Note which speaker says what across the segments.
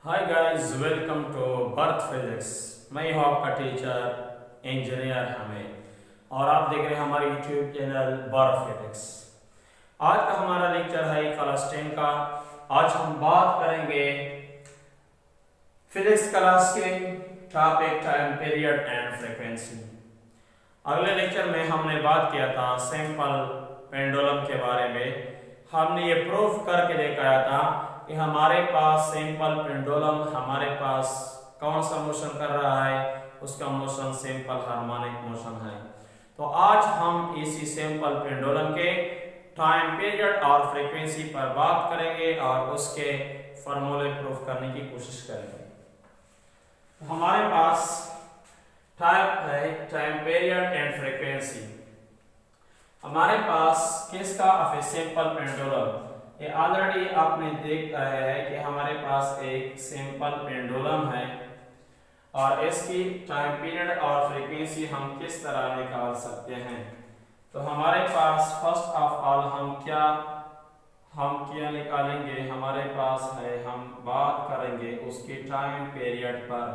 Speaker 1: Hi guys, welcome to birth physics. मैं हूँ आपका टीचर इंजीनियर हमीद और आप देख रहे हैं हमारे यूट्यूब चैनल बर्थ फिजिक्स। आज का हमारा लेक्चर है क्लास 10 का। आज हम बात करेंगे फिजिक्स क्लास के topic time period and frequency. अगले लेक्चर में हमने बात किया था सिंपल पेंडुलम के बारे में। हमने ये प्रूफ करके दिखाया था कि हमारे पास सिंपल पेंडुलम हमारे पास कौन सा मोशन कर रहा है, उसका मोशन सिंपल हार्मोनिक मोशन है। तो आज हम इसी सिंपल पेंडुलम के टाइम पीरियड और फ्रीक्वेंसी पर बात करेंगे और उसके फॉर्मूले प्रूफ करने की कोशिश करेंगे। हमारे पास टाइप है टाइम पीरियड एंड फ्रीक्वेंसी। हमारे पास किसका ऑफ सिंपल पेंडुलम, ये ऑलरेडी आपने देख रहे हैं कि हमारे पास एक सिंपल पेंडुलम है और इसकी टाइम पीरियड और फ्रीक्वेंसी हम किस तरह निकाल सकते हैं। तो हमारे पास फर्स्ट ऑफ ऑल हम क्या निकालेंगे, हमारे पास है, हम बात करेंगे उसके टाइम पीरियड पर।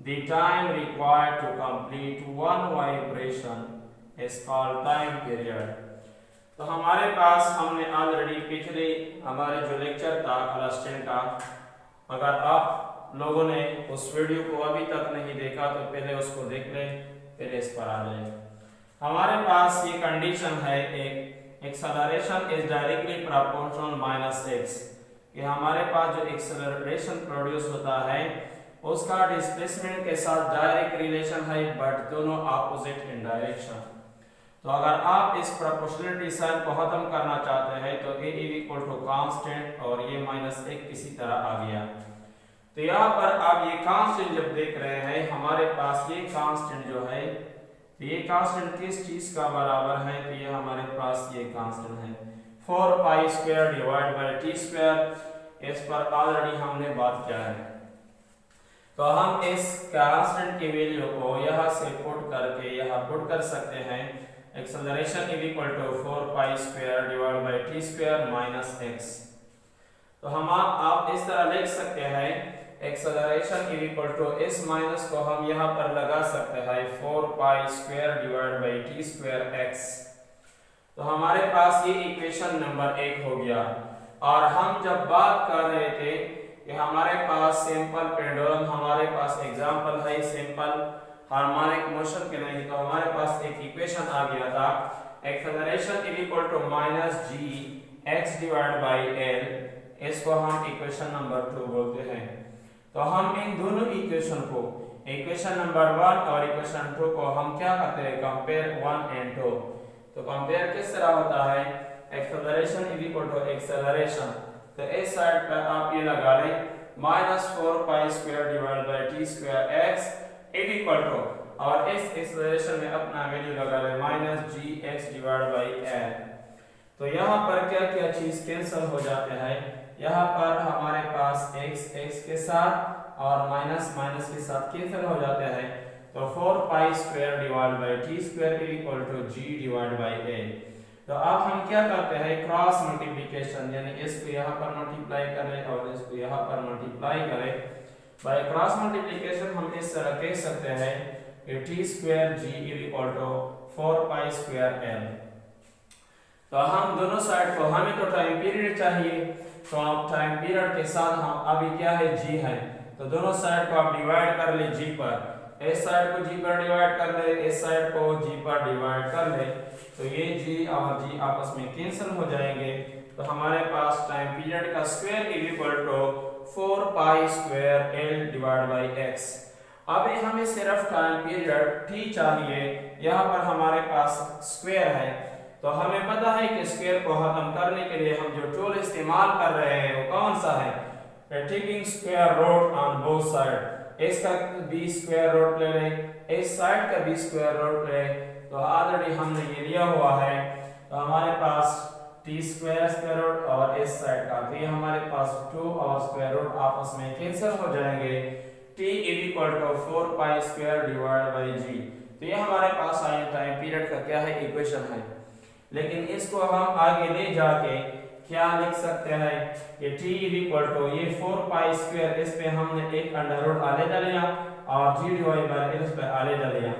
Speaker 1: The time required to complete one vibration is called time period. तो हमारे पास हमने ऑलरेडी पिछले हमारे जो लेक्चर था क्लास 10 का, अगर आप लोगों ने उस वीडियो को अभी तक नहीं देखा तो पहले उसको देख लें, फिर इस पर आ जाए। हमारे पास ये कंडीशन है, एक acceleration is directly proportional minus x, कि हमारे पास जो एक्सेलरेशन प्रोड्यूस होता है उसका डिस्प्लेसमेंट के साथ डायरेक्ट रिलेशन है, बट दोनों ऑपोजिट इन डायरेक्शन। तो अगर आप इस प्रोपोर्शनलिटी साइन को खत्म करना चाहते हैं तो ए इक्वल टू कांस्टेंट और ये माइनस एक किसी तरह आ गया। तो यहाँ पर आप ये कांस्टेंट जब देख रहे हैं, हमारे पास ये कांस्टेंट जो है, तो ये कांस्टेंट किस चीज का बराबर है, तो ये हमारे पास ये कांस्टेंट है 4 pi square divide by t square. इस पर ऑलरेडी हमने बात किया है। तो हम इस कांस्टेंट की वैल्यू को यहाँ से पुट करके यहाँ पुट कर सकते हैं। Acceleration is equal to 4 pi square divide by t square minus x. तो हम आप इस तरह लिख सकते हैं, एक्सेलरेशन इज इक्वल टू इस माइनस को हम यहाँ पर लगा सकते हैं 4 pi square divide by t square x. तो हमारे पास ये इक्वेशन नंबर 1 हो गया। और हम जब बात कर रहे थे कि हमारे पास सिंपल पेंडुलम, हमारे पास एग्जांपल है सिंपल हार्मोनिक मोशन के नहीं, तो हमारे पास एक इक्वेशन आ गया था, acceleration is equal to minus g x divide by l. इसको हम इक्वेशन नंबर 2 बोलते हैं। तो हम इन दोनों इक्वेशन को, इक्वेशन नंबर 1 और इक्वेशन 2 को हम क्या करते हैं, कंपेयर 1 एंड 2। तो कंपेयर किस तरह होता है, acceleration is equal to acceleration, तो इस साइड पर आप ये लगा लें minus 4 pi square divide by t square x is equal to, और इस एक्सेलरेशन में अपना वैल्यू लगा ले minus g x divide by l. तो यहाँ पर क्या क्या चीज कैंसिल हो जाते हैं, यहाँ पर हमारे पास x के साथ और माइनस माइनस के साथ कैंसिल हो जाते हैं। तो 4 pi square divide by t square is equal to g divide by l. तो अब हम क्या करते हैं, क्रॉस मल्टीप्लिकेशन, यानी इसको यहाँ पर मल्टीप्लाई करें और इसको यहाँ पर मल्टीप्लाई करें। बाय क्रॉस मल्टीप्लिकेशन हम इस तरह कह सकते हैं कि t square g is equal to 4 pi square l. तो हम दोनों साइड को, हमें तो टाइम पीरियड चाहिए, तो अब टाइम पीरियड के साथ हम अभी क्या है, जी है, तो दोनों साइड को आप डिवाइड कर ले जी पर। इस साइड को जी पर डिवाइड कर ले, इस साइड को जी पर डिवाइड कर ले, तो ये जी और जी आपस में कैंसिल हो जाएंगे। तो हमारे पास टाइम पीरियड का square is equal to 4 pi square l divide by x. अभी हमें सिर्फ टाइम पीरियड टी चाहिए, यहाँ पर हमारे पास स्क्वायर है। तो हमें पता है कि स्क्वायर को खत्म करने के लिए हम जो टूल इस्तेमाल कर रहे हैं वो कौन सा है, taking square root on both side. इसका भी स्क्वायर रूट ले लें, इस साइड का भी स्क्वायर रूट ले, तो ऑलरेडी हमने ये लिया हुआ है। तो हमारे पास टी स्क्वायर स्क्वायर रूट और इस साइड का, तो ये हमारे पास 2 और स्क्वायर रूट आपस में कैंसिल हो जाएंगे। t is equal to 4 pi square divide by G. तो ये हमारे पास आया टाइम पीरियड का क्या है, इक्वेशन है। लेकिन इसको हम आगे ले जाके क्या लिख सकते हैं कि t इक्वल टू ये 4 पाई स्क्वायर, इस पे हमने एक अंडर रूट आलेदा लिया और g डिवाइड बाय l पे आलेदा लिया।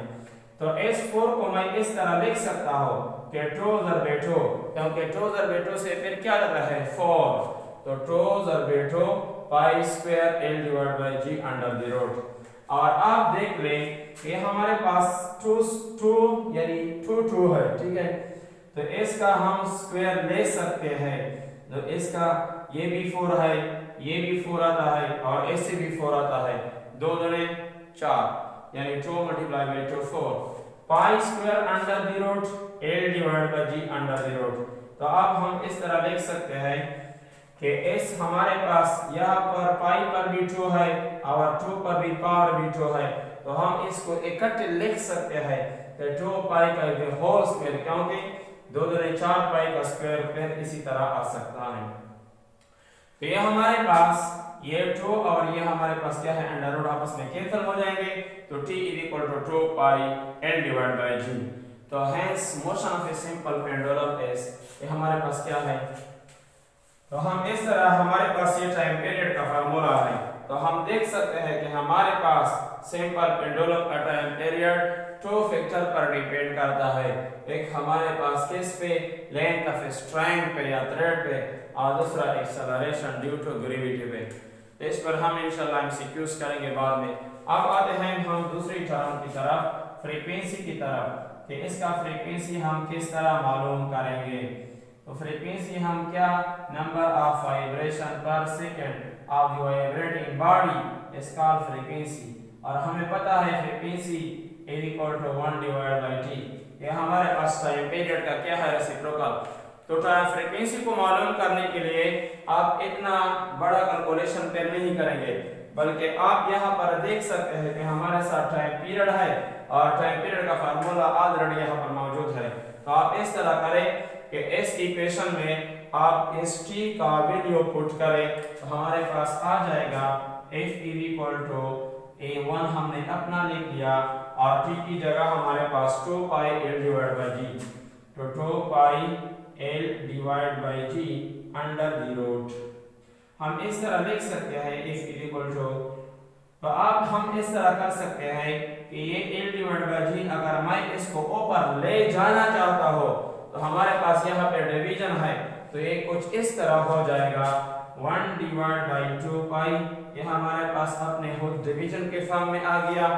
Speaker 1: तो इस 4 को मैं इस तरह लिख सकता हूं कि ट्रोजर बेटो, क्योंकि ट्रोजर बेटो से फिर क्या लग रहा है 4, तो ट्रोजर बेटो pi square l divide by g under the root. और आप देख लें कि हमारे पास 2 यानी 2 है, ठीक है, तो इसका हम स्क्वायर ले सकते हैं। तो इसका ये भी 4 है, ये भी 4 आता है और ऐसे भी 4 आता है, 2 दूने 4 यानी 2 multiply by 2 4 pi square under the root l divide by g under the root. तो अब हम इस तरह लिख सकते हैं कि s हमारे पास यहाँ पर पाई पर भी 2 है और 2 पर भी पावर भी 2 है, तो हम इसको इकट्ठे लिख सकते हैं कि 2 पाई का होल स्क्वायर, क्योंकि 2 दूने 4 पाई का स्क्वायर फिर इसी तरह आ सकता है। तो ये हमारे पास ये 2 और ये हमारे पास क्या है अंडर रूट आपस में कैंसिल हो जाएंगे, तो t equal to 2 pi l divide by g। तो hence motion of a simple pendulum is, ये हमारे पास क्या है, तो हम इस तरह हमारे पास ये टाइम पीरियड का फार्मूला है, तो हम देख सकते हैं कि हमारे पास सिंपल पेंडुलम का टाइम पीरियड 2 फैक्टर पर डिपेंड करता है। एक हमारे पास किस पे, लेंथ ऑफ स्ट्रैंड पे या थ्रेड पे, और दूसरा एक्सेलरेशन ड्यू टू ग्रेविटी पे। तो इस पर हम इंशाल्लाह एमसीक्यूज करेंगे बाद में। अब आते हैं हम दूसरी टर्म की तरफ, फ्रीक्वेंसी की तरफ, कि इसका फ्रीक्वेंसी हम किस तरह मालूम करेंगे। तो फ्रीक्वेंसी हम क्या, number of vibration per second of the vibrating body is called frequency, और हमें पता है frequency is equal to 1 divide by t। ये हमारे पास टाइम पीरियड का क्या है, रेसिप्रोकल। तो टाइम फ्रीक्वेंसी को मालूम करने के लिए आप इतना बड़ा कैलकुलेशन पे नहीं करेंगे, बल्कि आप यहाँ पर देख सकते हैं कि हमारे साथ टाइम पीरियड है और टाइम पीरियड का फार्मूला ऑलरेडी यहाँ पर मौजूद है। तो आप इस तरह करें कि इस इक्वेशन में आप इस t का वैल्यू पुट करें, तो हमारे पास आ जाएगा f इक्वल टू a1 हमने अपना लिख लिया और t की जगह हमारे पास 2 pi l divide by g, तो 2 pi l divide by g under the root. हम इस तरह लिख सकते हैं f इक्वल टू, तो अब हम इस तरह कर सकते हैं कि ये l डिवाइड बाय g अगर मैं इसको ऊपर ले जाना चाहता हो तो हमारे पास यहाँ पे डिवीजन है, तो ये कुछ इस तरह हो जाएगा 1 डिवाइड बाय 2 पाई, ये हमारे पास अपने खुद डिवीजन के फॉर्म में आ गया।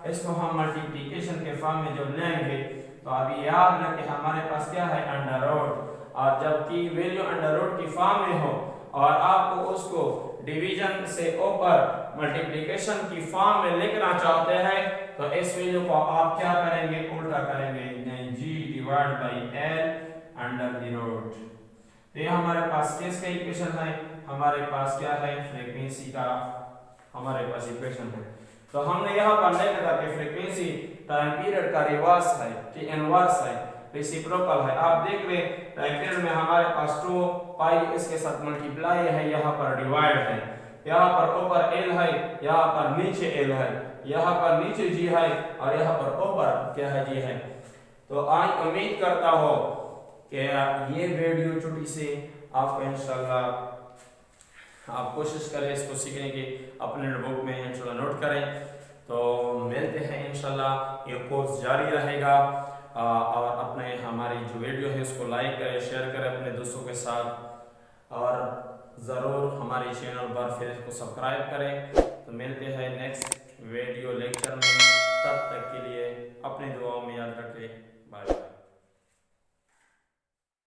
Speaker 1: इसको हम मल्टीप्लिकेशन के फॉर्म में जब लेंगे तो अभी याद रखें हमारे पास क्या है अंडर रूट, और जबकि वैल्यू अंडर रूट की फॉर्म में हो और आपको उसको डिवीजन से ऊपर मल्टीप्लिकेशन की फॉर्म में लिखना चाहते हैं, तो इस वैल्यू को आप क्या करेंगे, उल्टा करेंगे, g divide by l under the root. तो ये हमारे पास किसका इक्वेशन है, हमारे पास क्या है, फ्रीक्वेंसी का हमारे पास इक्वेशन है। तो हमने यहाँ पर देखा था कि फ्रीक्वेंसी टाइम पीरियड का रिवर्स है, कि इनवर्स है, रेसिप्रोकल है। आप देख ले टाइम पीरियड में हमारे पास 2 पाई इसके साथ मल्टीप्लाई है, यहाँ पर डिवाइड है, यहाँ पर ऊपर l है, यहाँ पर नीचे l है, यहाँ पर नीचे g है और यहाँ पर ऊपर क्या है, g है। तो आज उम्मीद करता हो कि ये वीडियो छोटी से आपको इंशाल्लाह आप कोशिश करें इसको सीखने की, अपने नोटबुक में इंशाल्लाह नोट करें। तो मिलते हैं इंशाल्लाह, ये कोर्स जारी रहेगा। और अपने हमारी जो वीडियो है उसको लाइक करें, शेयर करें अपने दोस्तों के साथ, और ज़रूर हमारे चैनल पर फिर इसको सब्सक्राइब करें। तो मिलते हैं नेक्स्ट वीडियो लेक्चर में, तब तक के लिए अपने दुआओं में याद रखें। बाय।